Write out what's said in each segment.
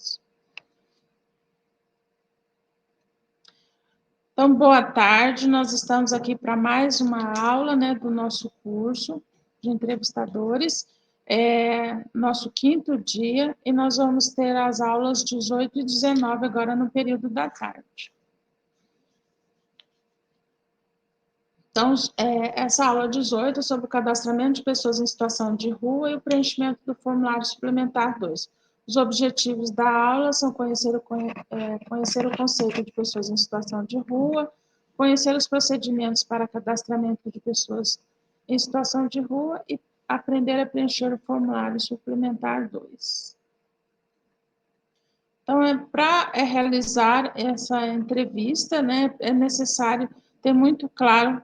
isso. Então, boa tarde, nós estamos aqui para mais uma aula, né, do nosso curso de entrevistadores, nosso 5º dia, e nós vamos ter as aulas 18 e 19 agora no período da tarde. Então, essa aula 18 é sobre o cadastramento de pessoas em situação de rua e o preenchimento do formulário suplementar 2. Os objetivos da aula são conhecer o conceito de pessoas em situação de rua, conhecer os procedimentos para cadastramento de pessoas em situação de rua e aprender a preencher o formulário suplementar 2. Então, para realizar essa entrevista, né, é necessário ter muito claro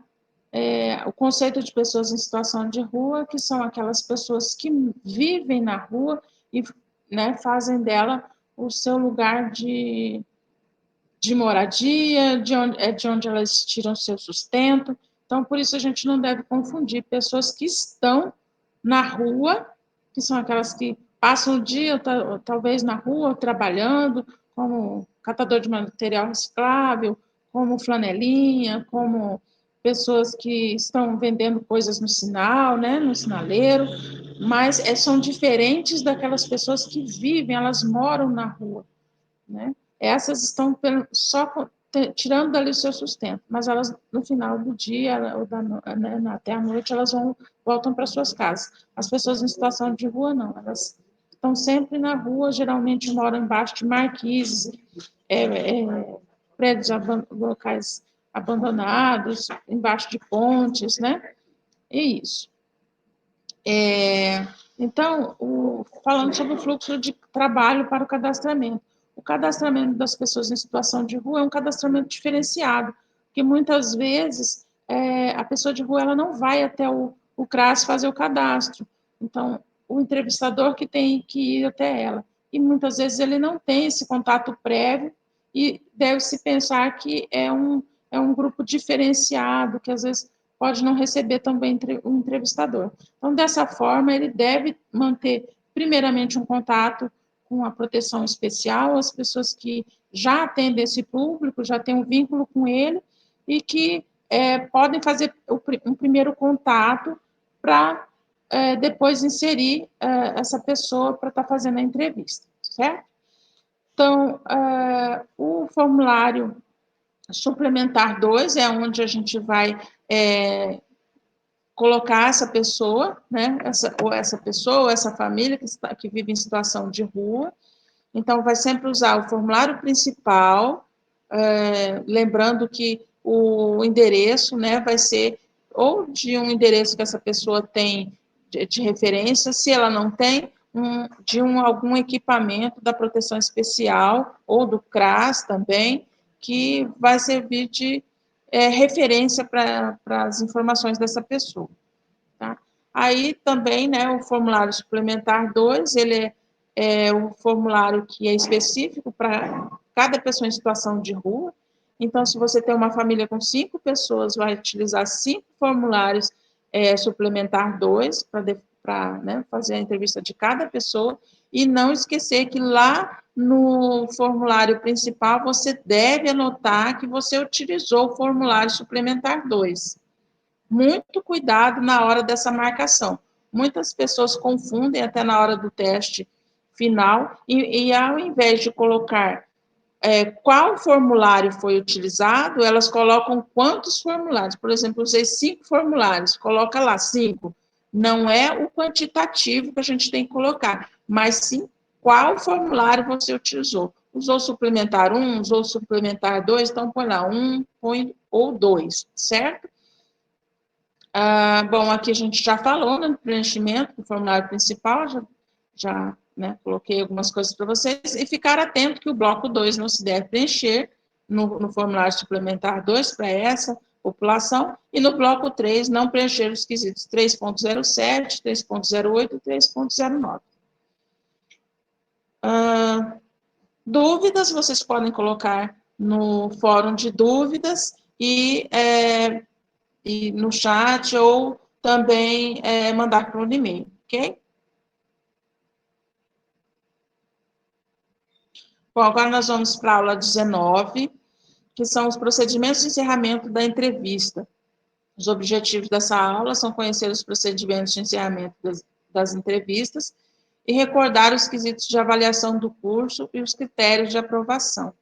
o conceito de pessoas em situação de rua, que são aquelas pessoas que vivem na rua e, né, fazem dela o seu lugar de moradia, de onde elas tiram seu sustento. Então, por isso a gente não deve confundir pessoas que estão na rua, que são aquelas que passam o dia, talvez na rua, trabalhando, como catador de material reciclável, como flanelinha, como pessoas que estão vendendo coisas no sinal, né, no sinaleiro, mas são diferentes daquelas pessoas que vivem, elas moram na rua, né? Essas estão só tirando dali o seu sustento, mas elas, no final do dia, ou né, até a noite, elas voltam para suas casas. As pessoas em situação de rua, não, elas estão sempre na rua, geralmente moram embaixo de marquises, prédios, locais abandonados, embaixo de pontes, né? E isso. Então, falando sobre o fluxo de trabalho para o cadastramento. O cadastramento das pessoas em situação de rua é um cadastramento diferenciado, porque muitas vezes a pessoa de rua ela não vai até o CRAS fazer o cadastro. Então, o entrevistador que tem que ir até ela. E muitas vezes ele não tem esse contato prévio e deve-se pensar que é um grupo diferenciado, que às vezes pode não receber também o entrevistador. Então, dessa forma, ele deve manter, primeiramente, um contato com a proteção especial, as pessoas que já atendem esse público, já têm um vínculo com ele, e que podem fazer um primeiro contato para depois inserir essa pessoa para estar fazendo a entrevista, certo? Então, o formulário suplementar 2 é onde a gente vai colocar essa pessoa, né, essa família que vive em situação de rua. Então, vai sempre usar o formulário principal, lembrando que o endereço, né, vai ser ou de um endereço que essa pessoa tem de referência, se ela não tem, algum equipamento da proteção especial, ou do CRAS também, que vai servir de referência para as informações dessa pessoa. Tá? Aí também, né, o formulário suplementar 2, ele é um formulário que é específico para cada pessoa em situação de rua. Então, se você tem uma família com 5 pessoas, vai utilizar 5 formulários suplementar 2 para né, fazer a entrevista de cada pessoa. E não esquecer que lá no formulário principal, você deve anotar que você utilizou o formulário suplementar 2. Muito cuidado na hora dessa marcação. Muitas pessoas confundem até na hora do teste final, e ao invés de colocar qual formulário foi utilizado, elas colocam quantos formulários. Por exemplo, usei 5 formulários, coloca lá 5. Não é o quantitativo que a gente tem que colocar, mas sim qual formulário você utilizou. Usou suplementar 1, usou suplementar 2, então põe lá 1, põe ou 2, certo? Bom, aqui a gente já falou, né, do preenchimento do formulário principal, já né, coloquei algumas coisas para vocês, e ficar atento que o bloco 2 não se deve preencher no formulário suplementar 2 para essa população, e no bloco 3 não preencher os quesitos 3.07, 3.08 e 3.09. Dúvidas, vocês podem colocar no fórum de dúvidas e no chat, ou também mandar por e-mail, ok? Bom, agora nós vamos para a aula 19, que são os procedimentos de encerramento da entrevista. Os objetivos dessa aula são conhecer os procedimentos de encerramento das entrevistas e recordar os quesitos de avaliação do curso e os critérios de aprovação.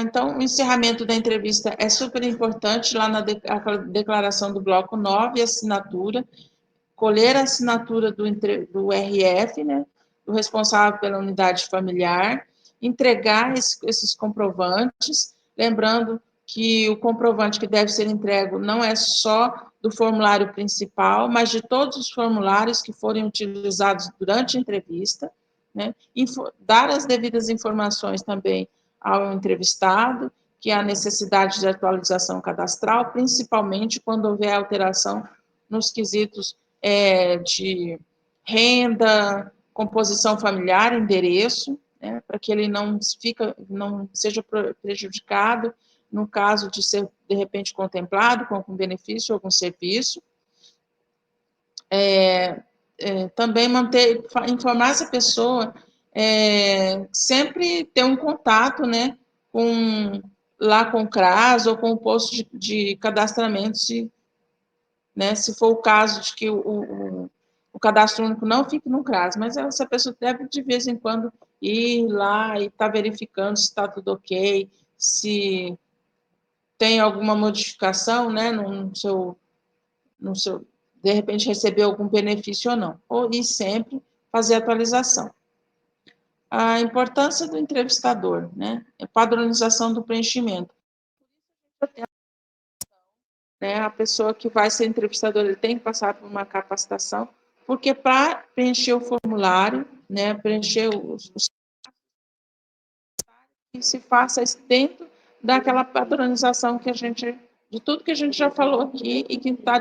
Então, o encerramento da entrevista é super importante, lá na declaração do bloco 9, assinatura, colher a assinatura do RF, né, do responsável pela unidade familiar, entregar esses comprovantes, lembrando que o comprovante que deve ser entregue não é só do formulário principal, mas de todos os formulários que forem utilizados durante a entrevista, né, dar as devidas informações também ao entrevistado, que há necessidade de atualização cadastral, principalmente quando houver alteração nos quesitos de renda, composição familiar, endereço, né, para que ele não seja prejudicado no caso de ser, de repente, contemplado com algum benefício ou algum serviço. Também informar essa pessoa, sempre ter um contato, né, lá com o CRAS ou com o posto de cadastramento, né, se for o caso de que o cadastro único não fique no CRAS, mas essa pessoa deve, de vez em quando, ir lá e estar verificando se está tudo ok, se tem alguma modificação, né, de repente receber algum benefício ou não, e sempre fazer atualização. A importância do entrevistador, né, padronização do preenchimento. Né, a pessoa que vai ser entrevistadora, ele tem que passar por uma capacitação, porque para preencher o formulário, né, preencher que se faça dentro daquela padronização de tudo que a gente já falou aqui e que está